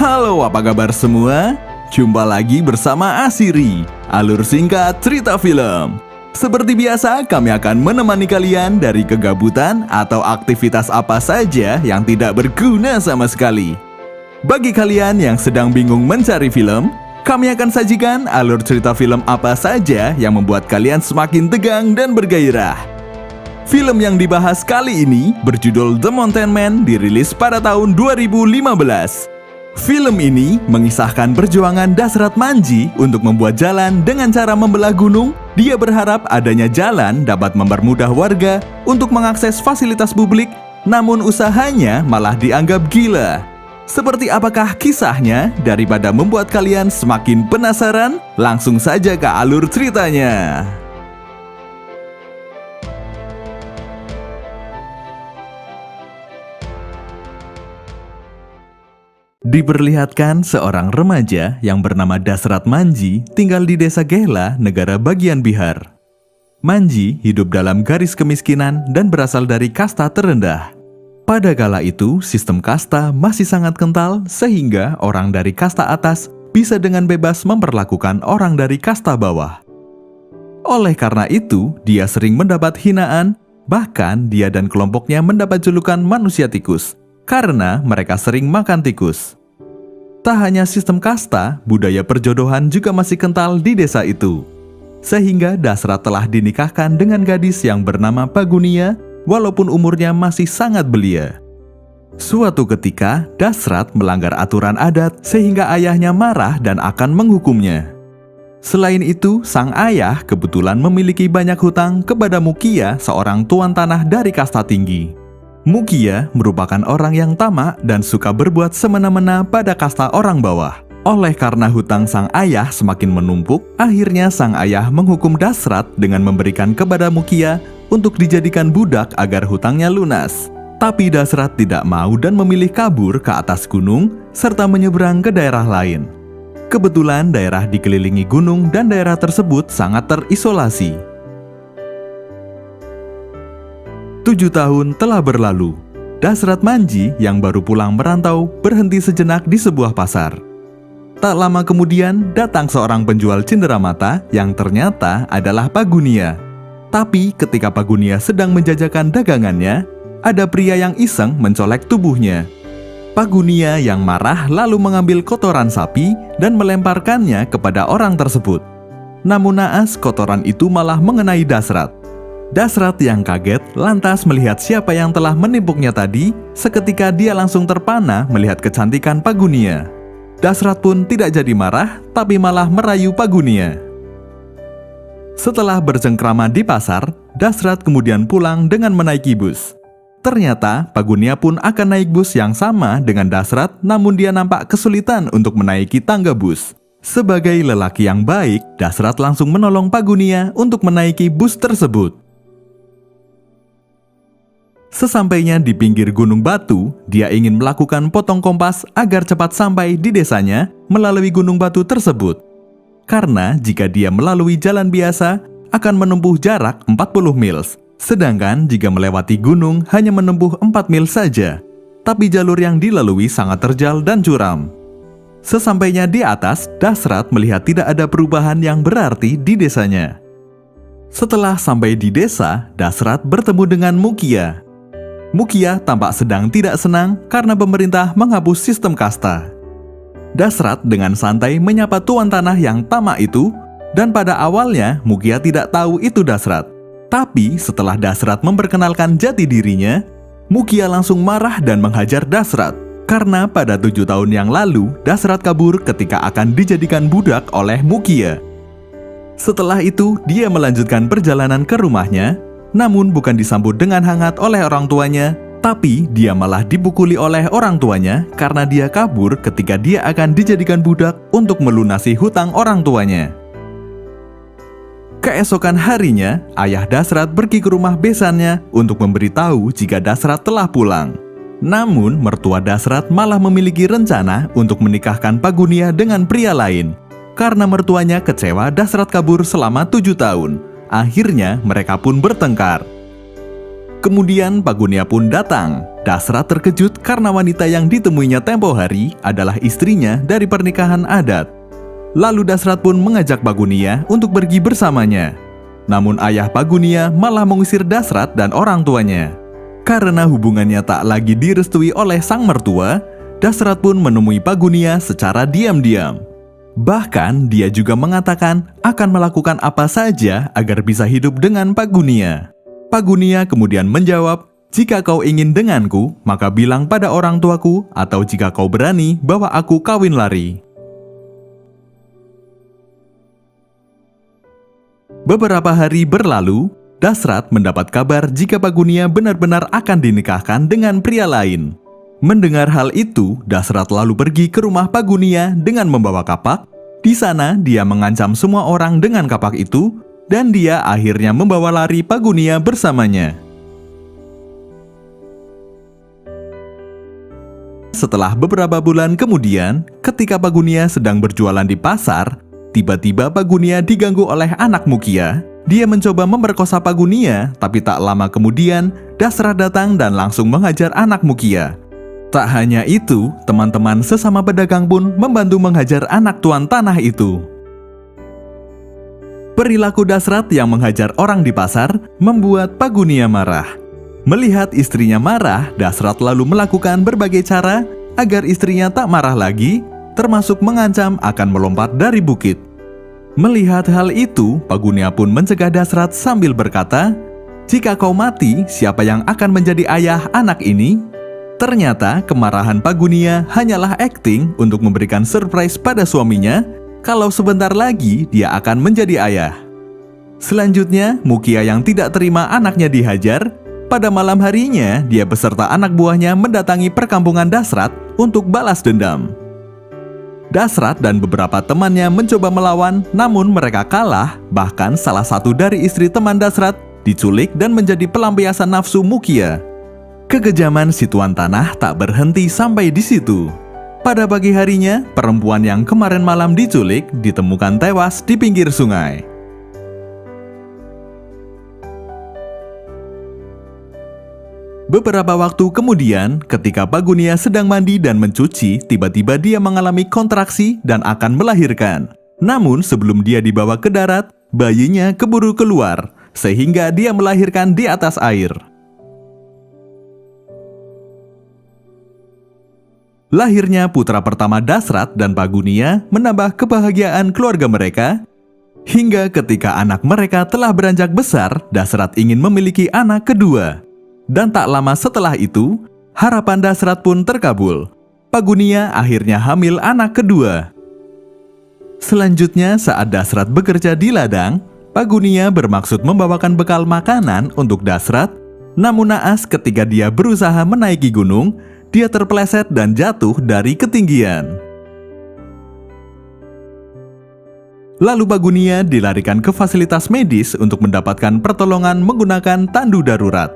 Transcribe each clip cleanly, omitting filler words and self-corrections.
Halo, apa kabar semua? Jumpa lagi bersama Asiri, alur singkat cerita film. Seperti biasa, kami akan menemani kalian dari kegabutan atau aktivitas apa saja yang tidak berguna sama sekali. Bagi kalian yang sedang bingung mencari film, kami akan sajikan alur cerita film apa saja yang membuat kalian semakin tegang dan bergairah. Film yang dibahas kali ini berjudul The Mountain Man, dirilis pada tahun 2015. Film ini mengisahkan perjuangan Dasrat Manji untuk membuat jalan dengan cara membelah gunung. Dia berharap adanya jalan dapat mempermudah warga untuk mengakses fasilitas publik, namun usahanya malah dianggap gila. Seperti apakah kisahnya? Daripada membuat kalian semakin penasaran, langsung saja ke alur ceritanya. Diperlihatkan seorang remaja yang bernama Dasrat Manji tinggal di desa Gehla, negara bagian Bihar. Manji hidup dalam garis kemiskinan dan berasal dari kasta terendah. Pada kala itu, sistem kasta masih sangat kental sehingga orang dari kasta atas bisa dengan bebas memperlakukan orang dari kasta bawah. Oleh karena itu, dia sering mendapat hinaan, bahkan dia dan kelompoknya mendapat julukan manusia tikus karena mereka sering makan tikus. Tak hanya sistem kasta, budaya perjodohan juga masih kental di desa itu. Sehingga Dasrat telah dinikahkan dengan gadis yang bernama Pagunia, walaupun umurnya masih sangat belia. Suatu ketika, Dasrat melanggar aturan adat sehingga ayahnya marah dan akan menghukumnya. Selain itu, sang ayah kebetulan memiliki banyak hutang kepada Mukia, seorang tuan tanah dari kasta tinggi. Mukia merupakan orang yang tamak dan suka berbuat semena-mena pada kasta orang bawah. Oleh karena hutang sang ayah semakin menumpuk, akhirnya sang ayah menghukum Dasrat dengan memberikan kepada Mukia untuk dijadikan budak agar hutangnya lunas. Tapi Dasrat tidak mau dan memilih kabur ke atas gunung serta menyeberang ke daerah lain. Kebetulan daerah dikelilingi gunung dan daerah tersebut sangat terisolasi. 7 tahun telah berlalu. Dasrat Manji yang baru pulang merantau berhenti sejenak di sebuah pasar. Tak lama kemudian datang seorang penjual cenderamata yang ternyata adalah Pagunia. Tapi ketika Pagunia sedang menjajakan dagangannya, ada pria yang iseng mencolek tubuhnya. Pagunia yang marah lalu mengambil kotoran sapi dan melemparkannya kepada orang tersebut. Namun naas kotoran itu malah mengenai Dasrat. Dasrat yang kaget lantas melihat siapa yang telah menimpuknya tadi. Seketika dia langsung terpana melihat kecantikan Pagunia. Dasrat pun tidak jadi marah, tapi malah merayu Pagunia. Setelah bercengkrama di pasar, Dasrat kemudian pulang dengan menaiki bus. Ternyata Pagunia pun akan naik bus yang sama dengan Dasrat, namun dia nampak kesulitan untuk menaiki tangga bus. Sebagai lelaki yang baik, Dasrat langsung menolong Pagunia untuk menaiki bus tersebut. Sesampainya di pinggir gunung batu, dia ingin melakukan potong kompas agar cepat sampai di desanya melalui gunung batu tersebut. Karena jika dia melalui jalan biasa, akan menempuh jarak 40 mil. Sedangkan jika melewati gunung hanya menempuh 4 mil saja. Tapi jalur yang dilalui sangat terjal dan curam. Sesampainya di atas, Dasrat melihat tidak ada perubahan yang berarti di desanya. Setelah sampai di desa, Dasrat bertemu dengan Mukia. Mukia tampak sedang tidak senang karena pemerintah menghapus sistem kasta. Dasrat dengan santai menyapa tuan tanah yang tamak itu, dan pada awalnya Mukia tidak tahu itu Dasrat. Tapi setelah Dasrat memperkenalkan jati dirinya, Mukia langsung marah dan menghajar Dasrat. Karena pada 7 tahun yang lalu, Dasrat kabur ketika akan dijadikan budak oleh Mukia. Setelah itu, dia melanjutkan perjalanan ke rumahnya, namun bukan disambut dengan hangat oleh orang tuanya, tapi dia malah dipukuli oleh orang tuanya karena dia kabur ketika dia akan dijadikan budak untuk melunasi hutang orang tuanya. Keesokan harinya, ayah Dasrat pergi ke rumah besannya untuk memberitahu jika Dasrat telah pulang. Namun, mertua Dasrat malah memiliki rencana untuk menikahkan Pagunia dengan pria lain. Karena mertuanya kecewa Dasrat kabur selama 7 tahun. Akhirnya mereka pun bertengkar. Kemudian Pagunia pun datang. Dasrat terkejut karena wanita yang ditemuinya tempo hari adalah istrinya dari pernikahan adat. Lalu Dasrat pun mengajak Pagunia untuk pergi bersamanya. Namun ayah Pagunia malah mengusir Dasrat dan orang tuanya. Karena hubungannya tak lagi direstui oleh sang mertua, Dasrat pun menemui Pagunia secara diam-diam. Bahkan dia juga mengatakan akan melakukan apa saja agar bisa hidup dengan Pagunia. Pagunia kemudian menjawab, "Jika kau ingin denganku, maka bilang pada orang tuaku, atau jika kau berani, bawa aku kawin lari." Beberapa hari berlalu, Dasrat mendapat kabar jika Pagunia benar-benar akan dinikahkan dengan pria lain. Mendengar hal itu, Dasrat lalu pergi ke rumah Pagunia dengan membawa kapak. Di sana, dia mengancam semua orang dengan kapak itu, dan dia akhirnya membawa lari Pagunia bersamanya. Setelah beberapa bulan kemudian, ketika Pagunia sedang berjualan di pasar, tiba-tiba Pagunia diganggu oleh anak Mukia. Dia mencoba memerkosa Pagunia, tapi tak lama kemudian, Dasrat datang dan langsung menghajar anak Mukia. Tak hanya itu, teman-teman sesama pedagang pun membantu menghajar anak tuan tanah itu. Perilaku Dasrat yang menghajar orang di pasar membuat Pagunia marah. Melihat istrinya marah, Dasrat lalu melakukan berbagai cara agar istrinya tak marah lagi, termasuk mengancam akan melompat dari bukit. Melihat hal itu, Pagunia pun mencegah Dasrat sambil berkata, "Jika kau mati, siapa yang akan menjadi ayah anak ini?" Ternyata kemarahan Pagunia hanyalah akting untuk memberikan surprise pada suaminya kalau sebentar lagi dia akan menjadi ayah. Selanjutnya, Mukia yang tidak terima anaknya dihajar. Pada malam harinya, dia beserta anak buahnya mendatangi perkampungan Dasrat untuk balas dendam. Dasrat dan beberapa temannya mencoba melawan, namun mereka kalah. Bahkan salah satu dari istri teman Dasrat diculik dan menjadi pelampiasan nafsu Mukia. Kekejaman si tuan tanah tak berhenti sampai di situ. Pada pagi harinya, perempuan yang kemarin malam diculik ditemukan tewas di pinggir sungai. Beberapa waktu kemudian, ketika Pagunia sedang mandi dan mencuci, tiba-tiba dia mengalami kontraksi dan akan melahirkan. Namun sebelum dia dibawa ke darat, bayinya keburu keluar, sehingga dia melahirkan di atas air. Lahirnya putra pertama Dasrat dan Pagunia menambah kebahagiaan keluarga mereka, hingga ketika anak mereka telah beranjak besar, Dasrat ingin memiliki anak kedua. Dan tak lama setelah itu, harapan Dasrat pun terkabul. Pagunia akhirnya hamil anak kedua. Selanjutnya, saat Dasrat bekerja di ladang, Pagunia bermaksud membawakan bekal makanan untuk Dasrat. Namun naas ketika dia berusaha menaiki gunung, dia terpeleset dan jatuh dari ketinggian. Lalu Pagunia dilarikan ke fasilitas medis untuk mendapatkan pertolongan menggunakan tandu darurat.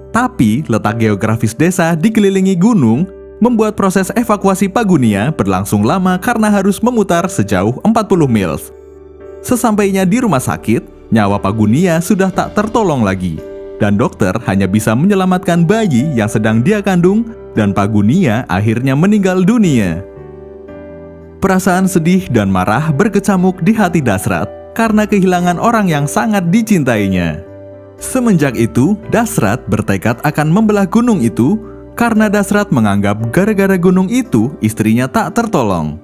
Tapi letak geografis desa dikelilingi gunung membuat proses evakuasi Pagunia berlangsung lama karena harus memutar sejauh 40 mil. Sesampainya di rumah sakit, nyawa Pagunia sudah tak tertolong lagi, dan dokter hanya bisa menyelamatkan bayi yang sedang dia kandung, dan Pagunia akhirnya meninggal dunia. Perasaan sedih dan marah berkecamuk di hati Dasrat karena kehilangan orang yang sangat dicintainya. Semenjak itu, Dasrat bertekad akan membelah gunung itu karena Dasrat menganggap gara-gara gunung itu istrinya tak tertolong.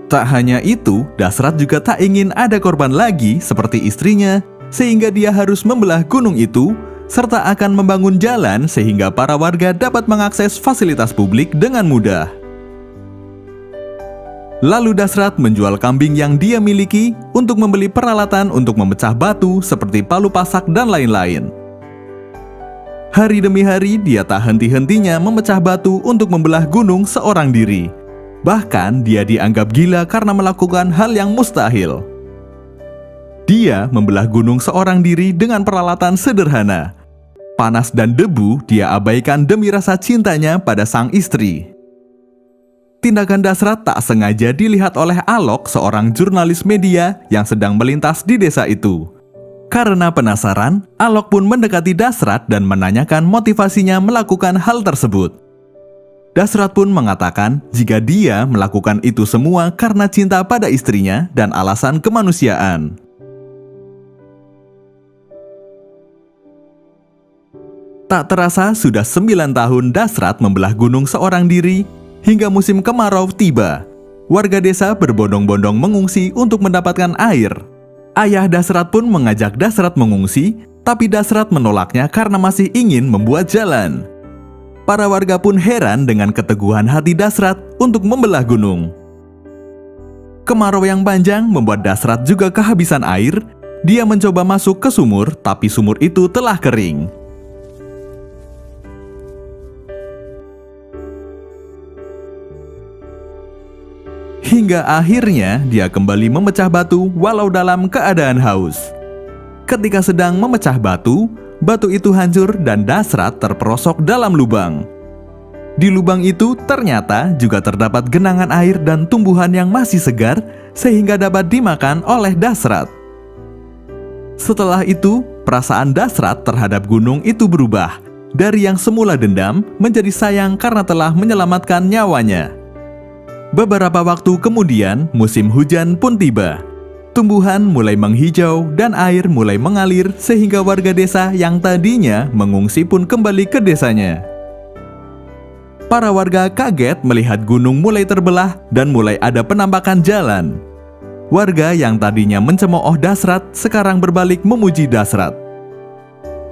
Tak hanya itu, Dasrat juga tak ingin ada korban lagi seperti istrinya, sehingga dia harus membelah gunung itu serta akan membangun jalan sehingga para warga dapat mengakses fasilitas publik dengan mudah. Lalu Dasrat menjual kambing yang dia miliki untuk membeli peralatan untuk memecah batu seperti palu pasak dan lain-lain. Hari demi hari dia tak henti-hentinya memecah batu untuk membelah gunung seorang diri. Bahkan dia dianggap gila karena melakukan hal yang mustahil. Dia membelah gunung seorang diri dengan peralatan sederhana. Panas dan debu dia abaikan demi rasa cintanya pada sang istri. Tindakan Dasrat tak sengaja dilihat oleh Alok, seorang jurnalis media yang sedang melintas di desa itu. Karena penasaran, Alok pun mendekati Dasrat dan menanyakan motivasinya melakukan hal tersebut. Dasrat pun mengatakan jika dia melakukan itu semua karena cinta pada istrinya dan alasan kemanusiaan. Tak terasa sudah 9 tahun Dasrat membelah gunung seorang diri hingga musim kemarau tiba. Warga desa berbondong-bondong mengungsi untuk mendapatkan air. Ayah Dasrat pun mengajak Dasrat mengungsi, tapi Dasrat menolaknya karena masih ingin membuat jalan. Para warga pun heran dengan keteguhan hati Dasrat untuk membelah gunung. Kemarau yang panjang membuat Dasrat juga kehabisan air. Dia mencoba masuk ke sumur, tapi sumur itu telah kering. Hingga akhirnya dia kembali memecah batu walau dalam keadaan haus. Ketika sedang memecah batu, batu itu hancur dan Dasrat terperosok dalam lubang. Di lubang itu ternyata juga terdapat genangan air dan tumbuhan yang masih segar sehingga dapat dimakan oleh Dasrat. Setelah itu, perasaan Dasrat terhadap gunung itu berubah. Dari yang semula dendam menjadi sayang karena telah menyelamatkan nyawanya. Beberapa waktu kemudian, musim hujan pun tiba. Tumbuhan mulai menghijau dan air mulai mengalir sehingga warga desa yang tadinya mengungsi pun kembali ke desanya. Para warga kaget melihat gunung mulai terbelah dan mulai ada penampakan jalan. Warga yang tadinya mencemooh Dasrat sekarang berbalik memuji Dasrat.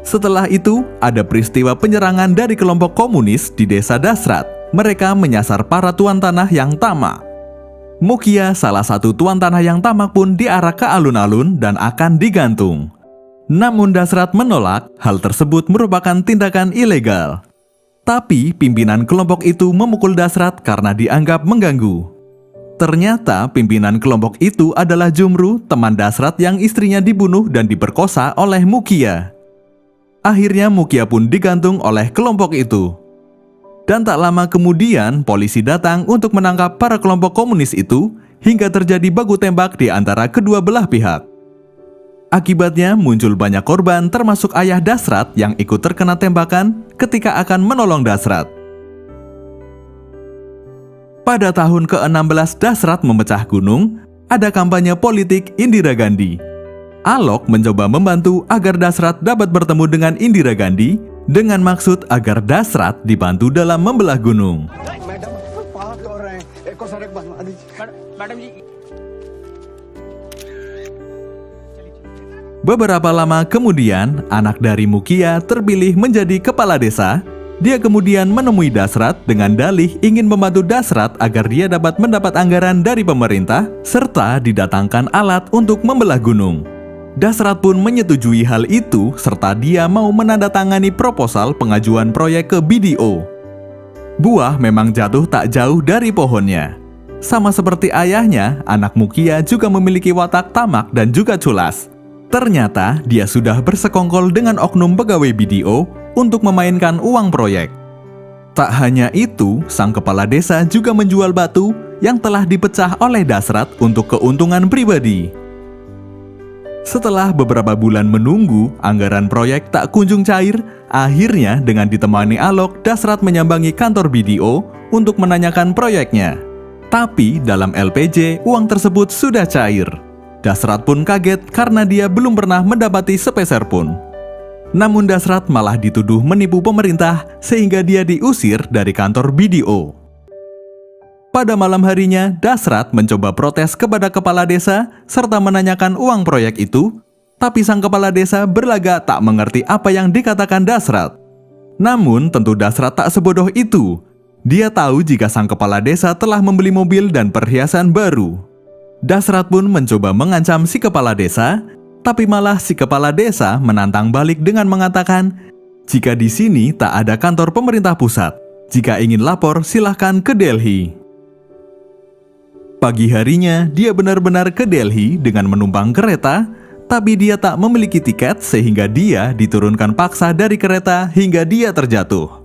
Setelah itu, ada peristiwa penyerangan dari kelompok komunis di desa Dasrat. Mereka menyasar para tuan tanah yang tamak. Mukia, salah satu tuan tanah yang tamak pun diarak ke alun-alun dan akan digantung. Namun Dasrat menolak, hal tersebut merupakan tindakan ilegal. Tapi pimpinan kelompok itu memukul Dasrat karena dianggap mengganggu. Ternyata pimpinan kelompok itu adalah Jumru, teman Dasrat yang istrinya dibunuh dan diperkosa oleh Mukia. Akhirnya Mukia pun digantung oleh kelompok itu. Dan tak lama kemudian, polisi datang untuk menangkap para kelompok komunis itu hingga terjadi baku tembak di antara kedua belah pihak. Akibatnya muncul banyak korban termasuk ayah Dasrat yang ikut terkena tembakan ketika akan menolong Dasrat. Pada tahun ke-16 Dasrat memecah gunung, ada kampanye politik Indira Gandhi. Alok mencoba membantu agar Dasrat dapat bertemu dengan Indira Gandhi dengan maksud agar Dasrat dibantu dalam membelah gunung. Beberapa lama kemudian, anak dari Mukia terpilih menjadi kepala desa. Dia kemudian menemui Dasrat dengan dalih ingin membantu Dasrat agar dia dapat mendapat anggaran dari pemerintah serta didatangkan alat untuk membelah gunung. Dasrat pun menyetujui hal itu serta dia mau menandatangani proposal pengajuan proyek ke BDO. Buah memang jatuh tak jauh dari pohonnya. Sama seperti ayahnya, anak Mukia juga memiliki watak tamak dan juga culas. Ternyata dia sudah bersekongkol dengan oknum pegawai BDO untuk memainkan uang proyek. Tak hanya itu, sang kepala desa juga menjual batu yang telah dipecah oleh Dasrat untuk keuntungan pribadi. Setelah beberapa bulan menunggu, anggaran proyek tak kunjung cair. Akhirnya dengan ditemani Alok, Dasrat menyambangi kantor BDO untuk menanyakan proyeknya. Tapi dalam LPJ, uang tersebut sudah cair. Dasrat pun kaget karena dia belum pernah mendapati sepeser pun. Namun Dasrat malah dituduh menipu pemerintah sehingga dia diusir dari kantor BDO. Pada malam harinya, Dasrat mencoba protes kepada kepala desa serta menanyakan uang proyek itu, tapi sang kepala desa berlagak tak mengerti apa yang dikatakan Dasrat. Namun tentu Dasrat tak sebodoh itu. Dia tahu jika sang kepala desa telah membeli mobil dan perhiasan baru. Dasrat pun mencoba mengancam si kepala desa, tapi malah si kepala desa menantang balik dengan mengatakan, jika di sini tak ada kantor pemerintah pusat, jika ingin lapor silahkan ke Delhi. Pagi harinya, dia benar-benar ke Delhi dengan menumpang kereta, tapi dia tak memiliki tiket sehingga dia diturunkan paksa dari kereta hingga dia terjatuh.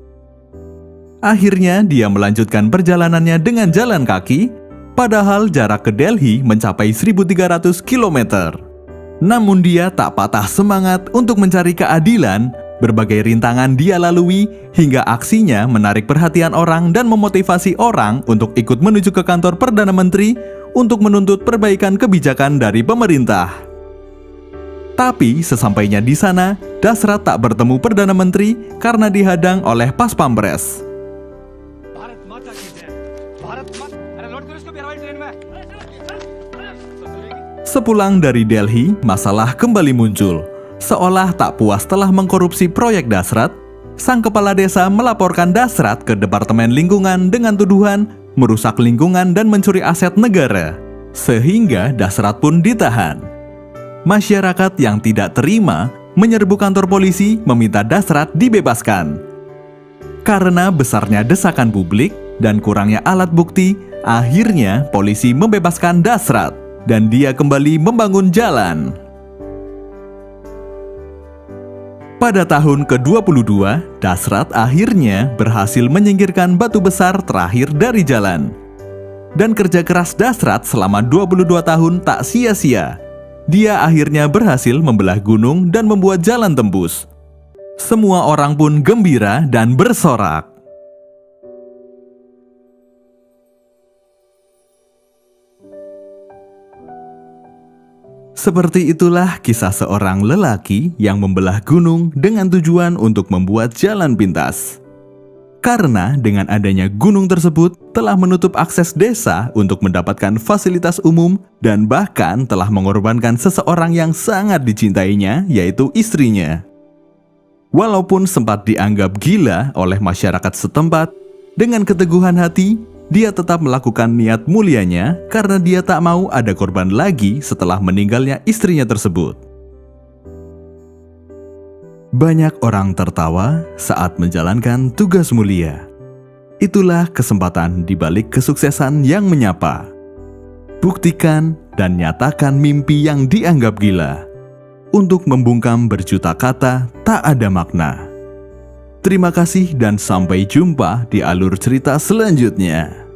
Akhirnya, dia melanjutkan perjalanannya dengan jalan kaki, padahal jarak ke Delhi mencapai 1.300 km. Namun dia tak patah semangat untuk mencari keadilan. Berbagai rintangan dia lalui hingga aksinya menarik perhatian orang dan memotivasi orang untuk ikut menuju ke kantor Perdana Menteri untuk menuntut perbaikan kebijakan dari pemerintah. Tapi sesampainya di sana, Dasrat tak bertemu Perdana Menteri karena dihadang oleh Pas Pampres. Sepulang dari Delhi, masalah kembali muncul. Seolah tak puas telah mengkorupsi proyek Dasrat, sang kepala desa melaporkan Dasrat ke Departemen Lingkungan dengan tuduhan merusak lingkungan dan mencuri aset negara. Sehingga Dasrat pun ditahan. Masyarakat yang tidak terima menyerbu kantor polisi meminta Dasrat dibebaskan. Karena besarnya desakan publik dan kurangnya alat bukti, akhirnya polisi membebaskan Dasrat dan dia kembali membangun jalan. Pada tahun ke-22, Dasrat akhirnya berhasil menyingkirkan batu besar terakhir dari jalan. Dan kerja keras Dasrat selama 22 tahun tak sia-sia. Dia akhirnya berhasil membelah gunung dan membuat jalan tembus. Semua orang pun gembira dan bersorak. Seperti itulah kisah seorang lelaki yang membelah gunung dengan tujuan untuk membuat jalan pintas. Karena dengan adanya gunung tersebut telah menutup akses desa untuk mendapatkan fasilitas umum dan bahkan telah mengorbankan seseorang yang sangat dicintainya, yaitu istrinya. Walaupun sempat dianggap gila oleh masyarakat setempat, dengan keteguhan hati, dia tetap melakukan niat mulianya karena dia tak mau ada korban lagi setelah meninggalnya istrinya tersebut. Banyak orang tertawa saat menjalankan tugas mulia. Itulah kesempatan di balik kesuksesan yang menyapa. Buktikan dan nyatakan mimpi yang dianggap gila. Untuk membungkam berjuta kata tak ada makna. Terima kasih dan sampai jumpa di alur cerita selanjutnya.